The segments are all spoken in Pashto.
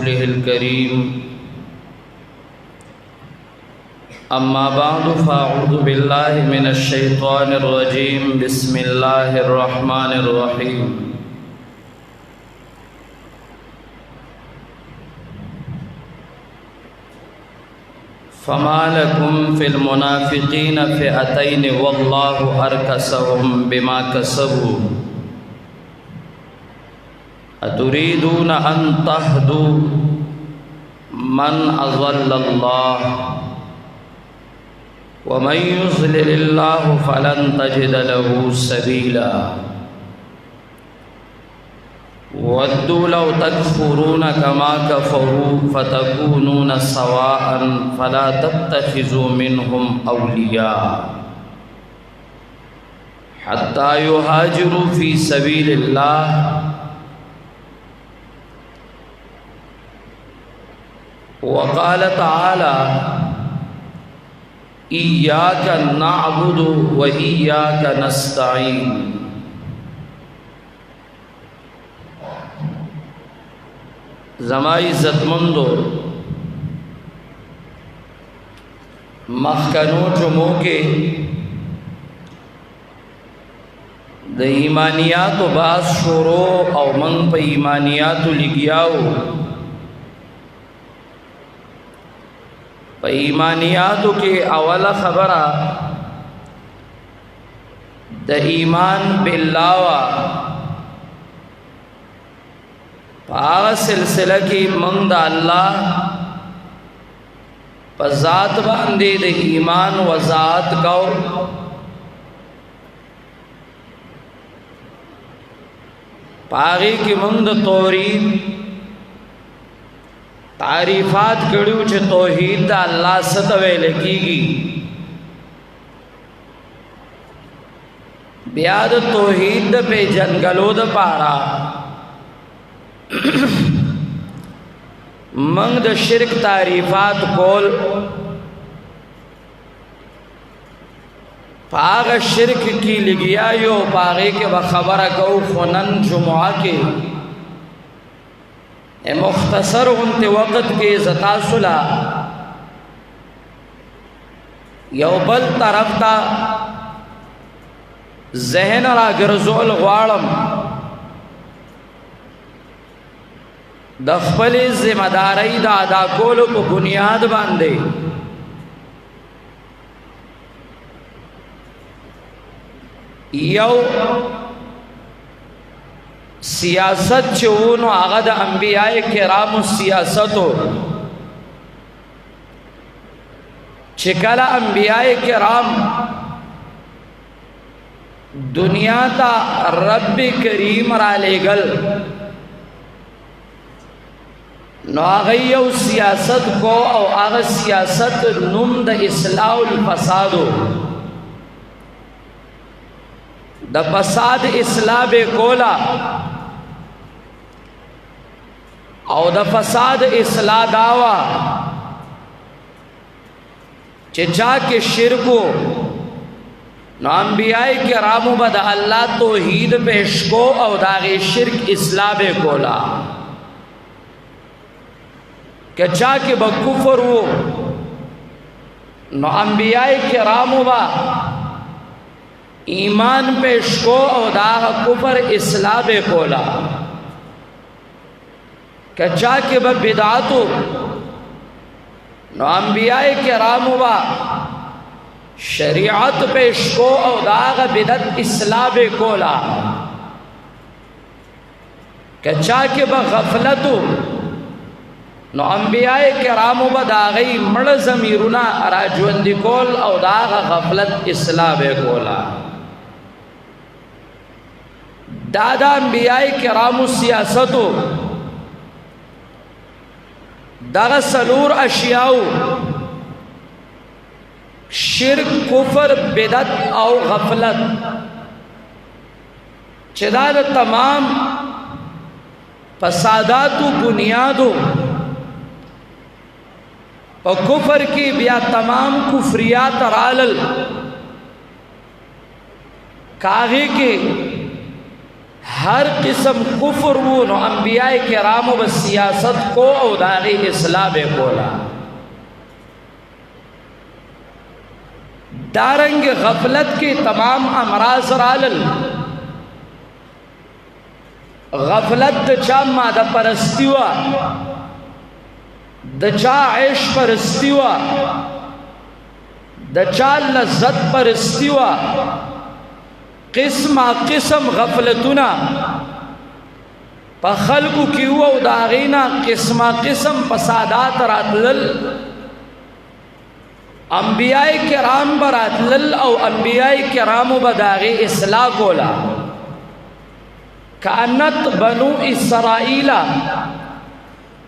رسوله الكريم أما بعد فأعوذ بالله من الشيطان الرجيم بسم الله الرحمن الرحيم فما لكم في المنافقين فئتين والله أركسهم بما كسبوا أتريدون أن تهدوا من أضل الله ومن يضلل الله فلن تجد له سبيلا ودوا لو تكفرون كما كفروا فتكونون سواء فلا تتخذوا منهم أولياء حتى يهاجروا في سبيل الله وقال تعالى إياك نعبد وإياك نستعين زما عزتمندو مخکنو جمعو کے د ایمانیاتو باز شروع او من په ایمانیاتو لګیاو په ایمانیاتو کې اوله خبره د ایمان بالله وا پاغ سلسلہ کی منگ دا اللہ پا ذات باندے دا ایمان و ذات کو پاغی کی منگ دا توحید تعریفات کڑیو چھ توحید دا اللہ ستوے لکی گی بیاد توحید دا پہ جنگلو دا پارا منگ د شرک تعریفات کول پاغ شرک کی لگیایو پاغی کے بخبر کو خونن جمعہ کے مختصر انتے وقت کے زتاسلا یو بل طرف تا ذہن را گرزول غوارم د خپل ذمہ داری دا ادا کولو په بنیاد باندې یو سیاست چونو هغه د انبیاء کرامو سیاستو چې کله انبیاء کرام دنیا تا رب کریم را لېږل نو آغا یو سیاست کو او آغا سیاست نم دا اصلاح الفسادو دا فساد اصلاح بے کولا او دا فساد اصلاح داوا چچا کے شرکو نو انبیاء کرامو با دا اللہ توحید پیش کو او دا غی شرک اصلاح بے کولا کہ چاکہ با کفر ہو نو انبیاء کرامو با ایمان پیش کو او داغ کفر اصلاح بے کولا کہ چاکہ با بدعاتو نو انبیاء کرامو با شریعت پیش کو او داغ بدعت اصلاح بے کولا کہ چاکہ با غفلتو نو انبیاء کرامو با داغی مڑ زمیرونا راجوندی کول او داغ غفلت اصلاح بے کولا دادا انبیاء کرامو سیاستو داغ سلور اشیاؤ شرک کفر بدعت او غفلت چدا دا تمام فساداتو بنیادو اور کفر کی بیا تمام کفریات رالل کاغی کے ہر قسم کفر وو نو انبیاء کرامو بس سیاست کو او داغی اصلاح بے کولا. دارنگ غفلت کے تمام امراض رالل. غفلت د چا مادہ پرستی وا، د چا عیش پرستی وا، د چا لذت پرستی وا. قسم قسم غفلتنا پا خلقو کیو او داغینا قسم قسم فسادات راتلل. انبیاء کرام براتلل او انبیاء کرامو بداغی اصلاح کولا. کانت بنو اسرائیل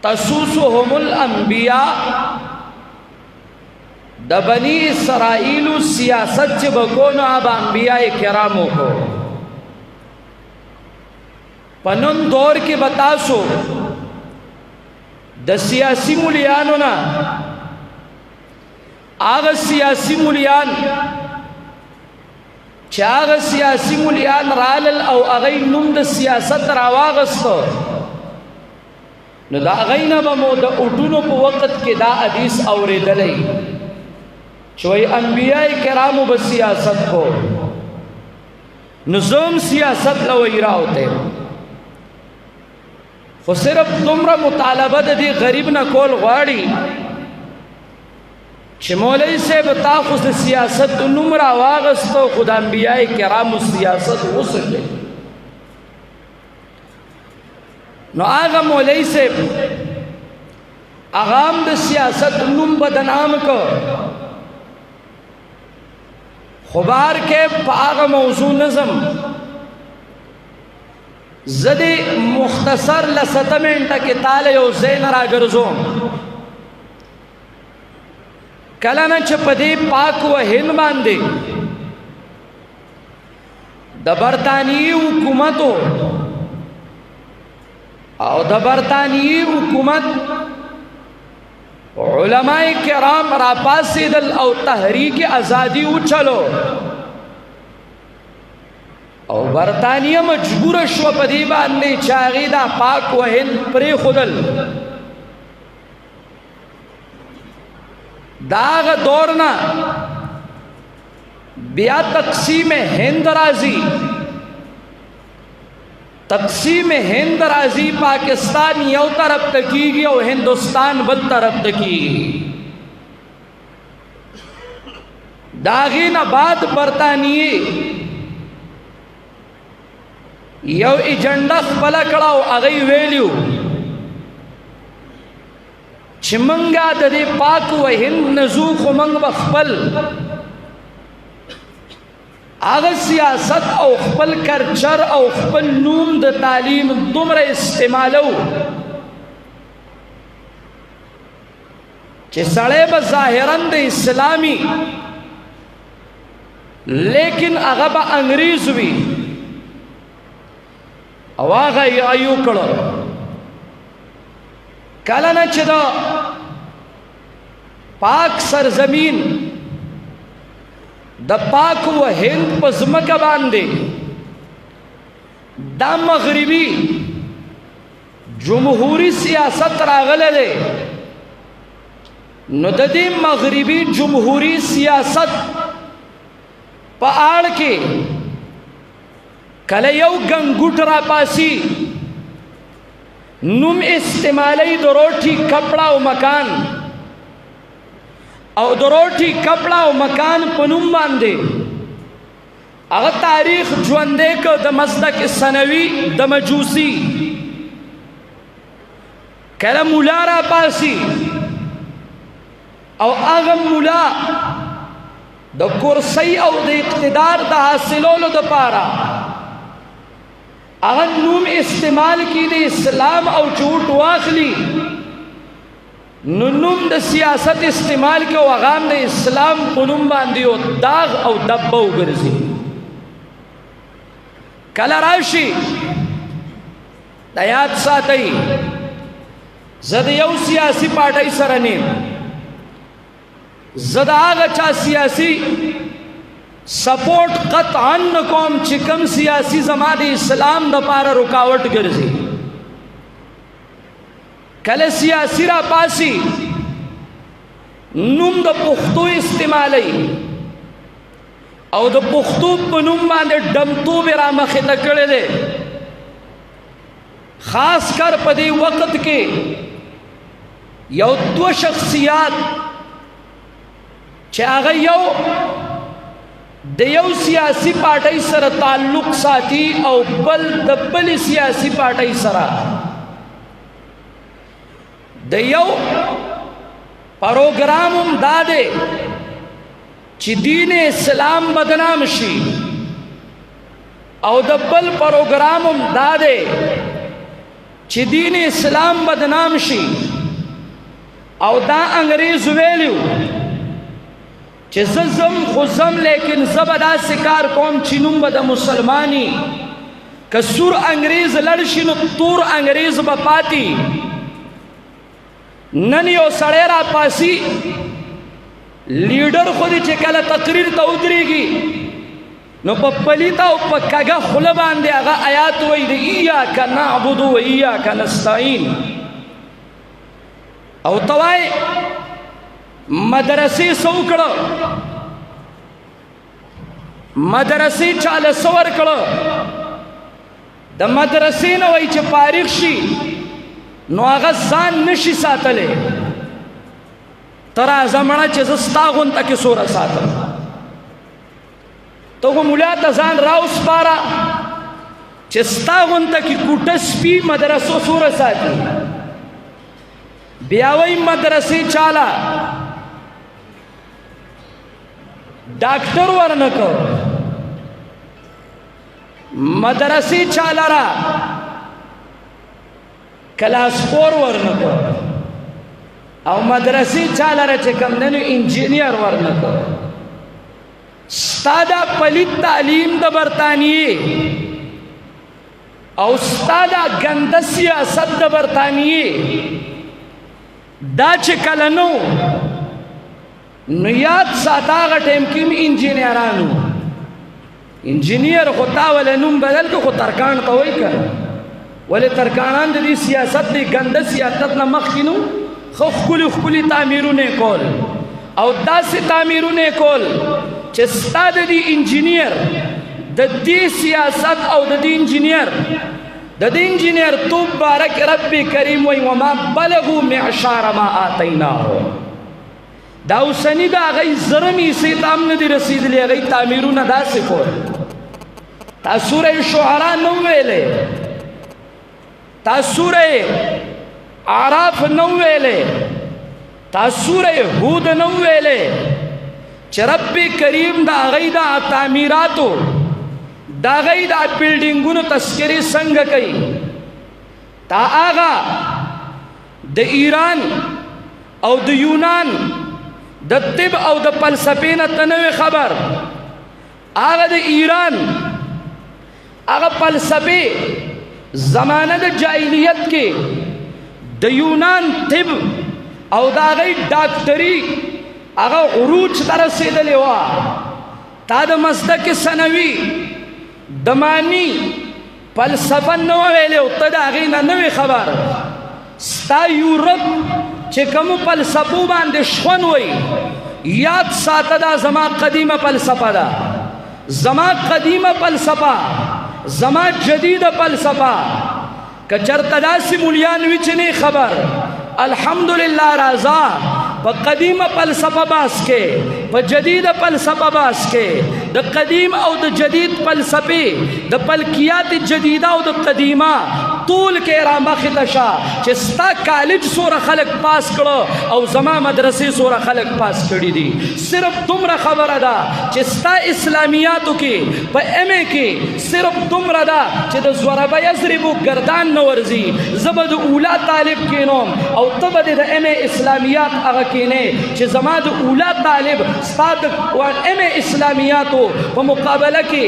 تسوسهم الانبیاء، دا بنی اسرائیلو سیاست چی بکونو اب انبیاء کرامو کو. پنن دور کے بتاسو دا سیاسی مولیانو نا آغا سیاسی مولیان چی آغا سیاسی مولیان رالل او اغی نم دا سیاست راواغستو نو دا اغینا بمو دا اٹونو پا وقت کے دا حدیث اوری دلی چوئی انبیاء کرامو بس سیاست کو نظام سیاست لوئی راوتے. خو صرف تمرا مطالبہ دی غریب نہ کول غواڑی چھ مولی سے بتا خود سیاست نمرا واغستو خود انبیاء کرامو سیاست ہو سکے. نو آغا مولی سے اغام دا سیاست نم بدنام کو خبار کے پاغ موضوع نظم زدی مختصر لستمنٹا کے تالے یو زین را گرزوم. کلنا چپدی پاک و ہند باندے دا برطانیی حکومتو او دا برطانیی حکومت علماء کرام راپاسیدل او تحریک آزادی اچھلو او برطانیہ مجبور شو پدی باندے چاگی دا پاک و ہند پری خودل. داغ دورنا بیا تقسیم ہند رازی، تقسیم ہند رازی پاکستان یو طرف تکی گی اور ہندوستان بل طرف تکی گی. داغین بعد برطانیے یو ایجنڈا خپل کڑاو اغی ویلیو چمنگا دے پاک و ہند نزوخ منگ بخپل آغا سیاست او خپل کرچر او خپل نوم د تعلیم دمر استعمالو چه سڑے بظاہرن د اسلامی لیکن آغا با انگریز بھی او آغا ایو کڑو کلنا چه دا پاک سرزمین دا پاک و ہند پزمک باندے دا مغربی جمہوری سیاست راغل دے. نو دا دی مغربی جمہوری سیاست پا آڑ کے کل یو گنگوٹ را پاسی نم استعمالی دروٹی کپڑا و مکان او دروٹی کپڑا و مکان پنم باندے اگر تاریخ جواندے کو دا مصدق سنوی دا مجوسی کہلا مولا را پاسی او اغم مولا دا کرسی او دا اقتدار دا حاصلولو دا پارا اگر نوم استعمال کی دے اسلام او جھوٹ واخلی ننم دا سیاست استعمال کے وغام دا اسلام قنم باندیو داغ او دبو گرزی. کلا راشی دا یاد ساتھی زد یو سیاسی پارٹائی سرنیم زد آغا چا سیاسی سپورٹ قطعا نکوم چې کم سیاسی زما د اسلام د پاره رکاوټ ګرځي. کله سیاسی را پاسی نوم د پښتو استعمالي او د پښتو په نوم باندې ډمتوب را مخې ته کړی دی. خاص کر په دې وخت کې یو دو شخصیات چې هغه یو د یو سیاسی پارټۍ سره تعلق ساتي او بل د بل سیاسی پارټۍ سره د یو پروګرام هم دا دی چې دین اسلام بدنام شي او د بل پروګرام هم دا دی چې دین اسلام بدنام شي. او دا انګریز ویلیو چې زم خو زم لیکن زبا داسې کار کوم چې نوم به د مسلمانی که سور انګریز لړ شي نو تور انګریز به پاتې. نن یو سړی را پاسي لیډر خو دې چې کله تقریر ته ودرېږي نو په پلیته او په کږه خوله باندې هغه آیات وایي د ایاک نعبد و ایاک نستعین او توای مدرسې سو کړه مدرسې چاله سور کړه د مدرسې نه وای چې فارغ شي نو هغه ځان نشي ساتلی تر ازمنه چې زستا غونته کې سوره ساتل ته مولا ته ځان راوسپاره چې ستا غونته کې کوټه سپي مدرسو سوره ساتي. بیا وای مدرسې چاله ډاکټر ورنکو مدرسې چاله را کلاس فور ورنکو او مدرسې چاله را چې کم دنو انجینیر ورنکو. ستا دا پلیت تعلیم د برطانیې او ستا دا ګنده سیاست د برطانیې دا چې کله نو یاد ساته هغه ټایم کې مې انجینیرانو انجینیر خو تا ولی نوم بدل که خو ترکان ته وایي که ولې ترکانان د دې سیاست د ګنده سیاست نه مخکې نو ښه ښکلي ښکلي تعمیرونه کول او داسې تعمیرونه کول چې ستا د دې انجینیر د دې سیاست او د دې انجینیر د دې انجینیر توب بارک رب کریم وای وما بلغوا معشار ما آتیناه. دا اوسنی دا هغې زرمې حصې ته هم نه دي رسېدلي هغې تعمیرونه داسې کول. تا سوره شعرا نه ویلې تا سوره اعراف نه ویلې تا سوره هود نه ویلې چې رب کریم دا هغې دا تعمیراتو دا غي دا بلډینګونو تذکری څنګه کوي. تا آغا د ایران او د یونان د طب او د فلسفې نه تنوي خبر آغا د ایران آغا فلسفې زمانه د جاهلیت کې د یونان طب او دا غي ډاکټري آغا عروج ته رسېدلې وه. تا د مسلک ثانوي دمانی فلسفه نو ویلې او ته د هغې نه نوې خبر. ستا یورپ چې کومو فلسفو باندې شخون وی یاد ساته دا زما قدیمه فلسفه ده زما قدیمه فلسفه زما جدیده فلسفه که چرته داسې مولیان وي چې نه خبر الحمدلله رضا په قدیمه فلسفه باس کې په جدیده فلسفه باس کې د قدیم او د جدید فلسفې د فلکیات جدیده او د قدیمه طول کې را مخې ته شه چې ستا کالج سوره خلک پاس کړه او زما مدرسې سوره خلک پاس کړي دي. صرف دومره خبره ده چې ستا اسلامیاتو کې په ایم اے کې صرف دومره ده چې د ضرب یضرب گردان نه ورځي. زه به د اولا طالب کینوم او ته به د ایم اے اسلامیات هغه کینې چې زما د اولا طالب ستا د ایم اے اسلامیاتو په مقابله کې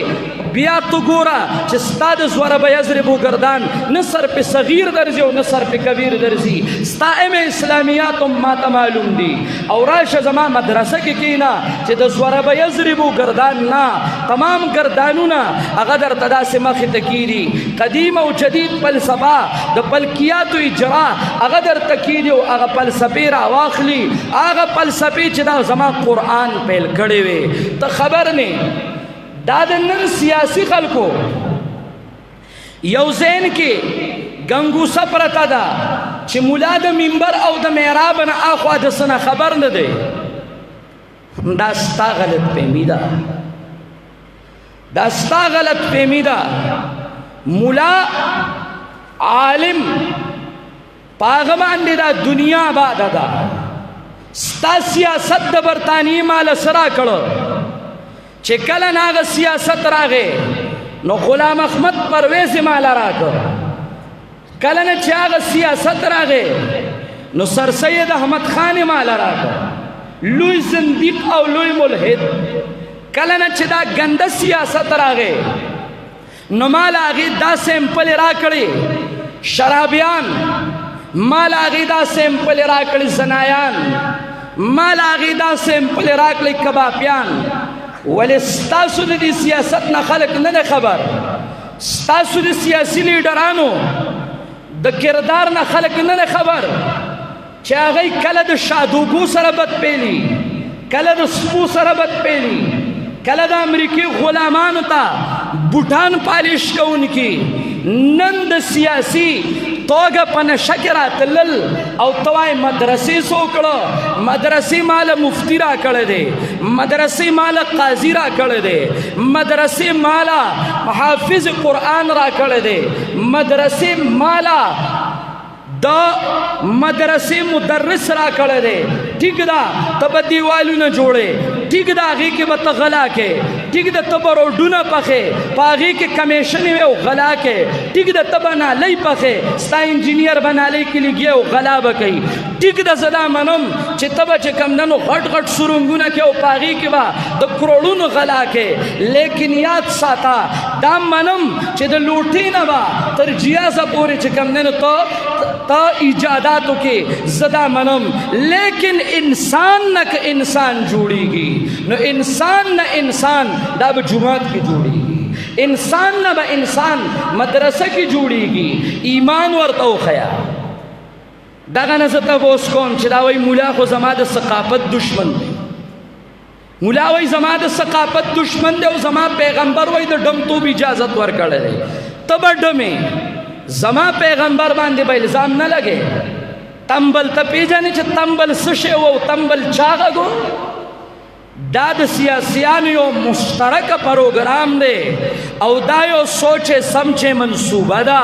بیا تو ګوره چې ستا د ضرب یضرب گردان نه سر په صغیر درځي او نه سر په کبیر درځي. ستا اسلامیات هم ماته معلوم دي او راشه زما مدرسه کې کینا چې د ضرب یضرب گردان نه تمام گردانونه هغه درته داسې مخې ته کیدي. قدیم او جدید فلسفه د فلکیاتو اجرا هغه درته کیدي او هغه فلسفې راواخلي هغه فلسفې چې دا زما قرآن پیل کړی وي. ته خبر نه دا د نن سیاسي خلکو یو ذهن کې ګنګوسه پرته ده چې مولا د منبر او د محراب نه اخوا د څه نه خبر نه دی. دا ستا غلط فهمي ده، دا ستا غلط فهمي ده. مولا عالم پاغه باندې دا دنیا آباد ده. ستا سیاست د برطانیې مال سره کړو چې کله ناغه سیاست راغې نو غلام احمد پرویز مال راکړ. کله نه چې هغه سیاست راغې نو سر سید احمد خان مال راکړ، لوی زندیق او لوی ملحد. کله نه چې دا ګنده سیاست راغې نو مال هغې دا سیمپل راکړي شرابیان، مال هغې دا سیمپل راکړي زنایان، مال هغې دا سیمپل راکړي کبابیان. ولې ستاسو د دې سیاست نه خلک نه دی خبر؟ ستاسو د سیاسي لیډرانو د کردار نه خلک نه دی خبر چې هغوی کله د شادوګو سره بد پیلي، کله د سپو سره بد پیلي، کله د امریکې غلامانو ته بوټان پالیش کوونکي. نن د سیاسي توګه په نشه کې راتلل او ته وایې مدرسې څو کړه؟ مدرسې ماله مفتي را کړی دی، مدرسې ماله قاضي را کړی دی، مدرسې ماله حافظ قرآن را کړی دی، مدرسې ماله د مدرسې مدرس را کړی دی. ٹھیک ده ته به دیوالونه جوړې، ٹھیک ده هغې کې به ته غلا کې، ٹھیک ده ته به روډونه پخې، په هغې کې کمیشن وي او غلا کې، ٹھیک ده ته به نالۍ پخې، ستا انجینیر به نالۍ کې لګي او غلا به کوي. ٹھیک ده زه دا منم چې ته به چې کمدنو غټ غټ سرنګونه کې او په هغې کې به د کروړونو غلا کې. لیکن یاد ساته دا منم چې د لوټۍ نه به تر جیازه پورې چې کمدنو ته ایجاداتو کې زه دا منم. لیکن انسان نه که انسان جوړیږي نو انسان نه انسان دا به جماعت کې جوړیږي، انسان نه به انسان مدرسه کې جوړیږي. ایمان ورته وښیه. دغه نه زه تپوس کوم چې دا وایي مولا خو زما د ثقافت دشمن دی، مولا وایي زما د ثقافت دشمن دی او زما پیغمبر وایي د ډمتوب اجازت ورکړی دی. ته به ډمې، زما پیغمبر باندې به الزام نه لګې. تنبل ته پیژنې چې تنبل څه شی و او تنبل چا غږو؟ دا د سیاسیانو یو مشترکه پروګرام دی او دا یو سوچ سمجھ منصوبه ده.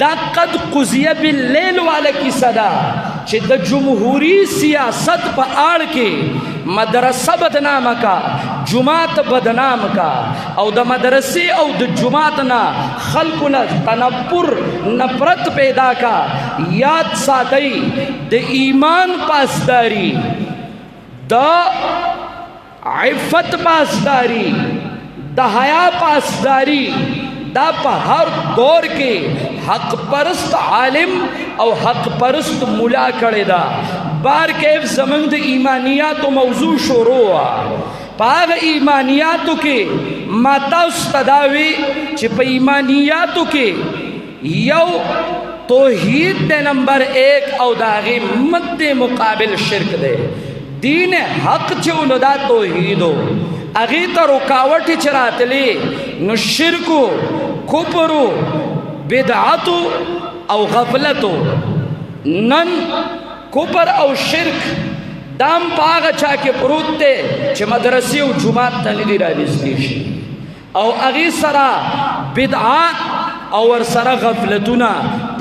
دا قد قضیه باللیل والا کیسه ده چې د جمهوری سیاست په آړ کې مدرسه بدنامه کا، جماعت بدنام کا او د مدرسې او د جماعت نه خلکو نه تنفر نفرت پیدا کا. یاد ساتئ د ایمان پاسداری، د عفت پاسداری، د حیا پاسداری دا په هر دور کې حق پرست عالم او حق پرست مولا کړی دا. بار کیف زمنګ د ایمانیاتو موضوع شروع وا. په هغه ایمانیاتو کې ما تاسو ته دا وی چې په ایمانیاتو کې یو توحید د نمبر 1 او د هغې مد مقابل شرک دی. دین حق چې نو دا توحیدو هغې ته رکاوټې چې راتلې نو شرکو، کفرو، بدعتو او غفلتو. نن کفر او شرک دام په هغه چا کې پروت دی چې مدرسې او جومات ته نه دي رانږدې شي او هغې سره بدعات او ورسره غفلتونه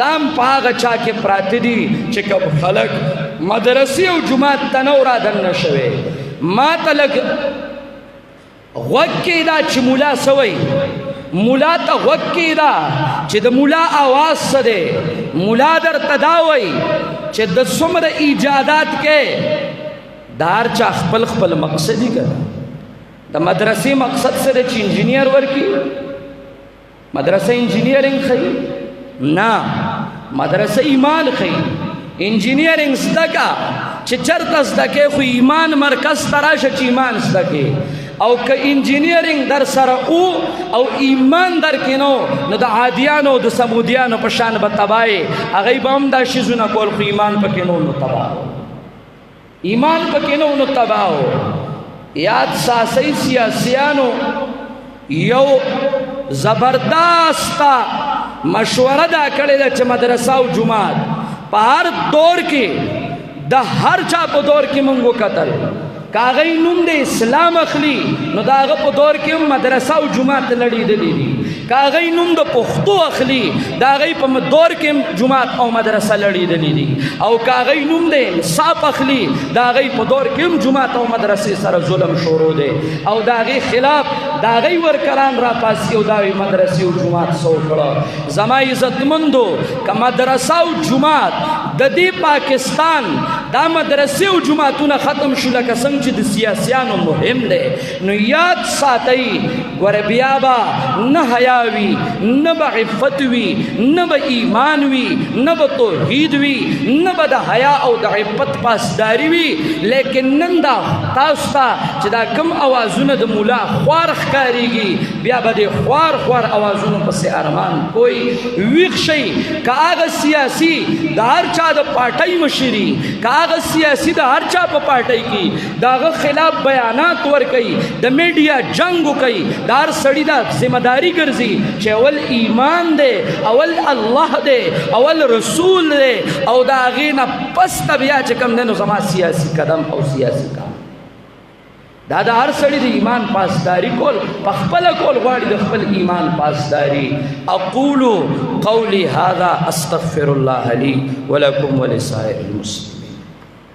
دام په هغه چا کې پراته دي چې کوم خلک مدرسې او جومات ته نه رادننه شوی. ما ته لږ غوږ کېږده چې مولا څه وایي، مولا ته غوږ کېږده چې د مولا آواز څه دی. مولا درته دا وایي چې د څومره ایجادات کې د هر چا خپل خپل مقصدي که د مدرسې مقصد سره چې انجینیر ورکی مدرسه انجینیرینګ خی نه مدرسه ایمان خی انجینیرینګ زده کا چې چرته زده کې خو ایمان مرکز ته راشه چې ایمان زده کې او که انجینیرینګ در سره او ایمان در کې نو د عادیانو د سمودیانو په شان به تباهي هغوی به هم دا شیزونه کول خو ایمان پکې نو تباه ایمان پکې نو تباه یاد ساسي سیاسیانو یو زبردسته مشوره دا کړې ده چې مدرسه او جماعت په هر دور کې د هر چا په دور کې مونږ وکتل کاغی نوم د اسلام اخلي نو دا هغه په دور کې مدرسه او جماعت لړېدلې دي کاغی نوم د پښتو اخلي دا هغې په دور کې جماعت او مدرسه لړېدلې دي او کاغی نوم د انصاف اخلي دا هغې په دور کې هم جماعت او مدرسې سره ظلم شروع دی او دا هغې خلاف دا هغې ورکران راپاسي او دا وایي مدرسې او جماعت څه وکړه زما عزتمندو که مدرسه او جماعت د دې پاکستان دا مدرسې او جماعتونه ختم شو لکه څنګه چې د سیاسیانو مهم دی نو یاد ساتئ ګوره بیا به نه حیا وي نه به عفت وي نه به ایمان وي نه به توحید وي نه به د حیا او د عفت پاسداري وي لیکن نن دا تاسو ته چې دا کم اوازونه د مولا خوار ښکارېږي بیا به د خوار خوار اوازونو پسې ارمان کوئ ویښ شئ که هغه سیاسي د هر چا د پارټۍ مشري که هغه سیاسي د هر چا په پارټۍ کې د هغه خلاف بیانات ورکوي د میډیا جنګ وکوي د هر سړي دا ذمہداري ګرځي چې اول ایمان دی اول الله دی اول رسول دی او د هغې نه پس ته بیا چې کوم دی نو زما سیاسي قدم او سیاسي کار دا د هر سړي د ایمان پاسداري کول په خپله کول غواړي د خپل ایمان پاسداري اقول قولي هذا استغفر الله لي ولكم ولسائر المسلمين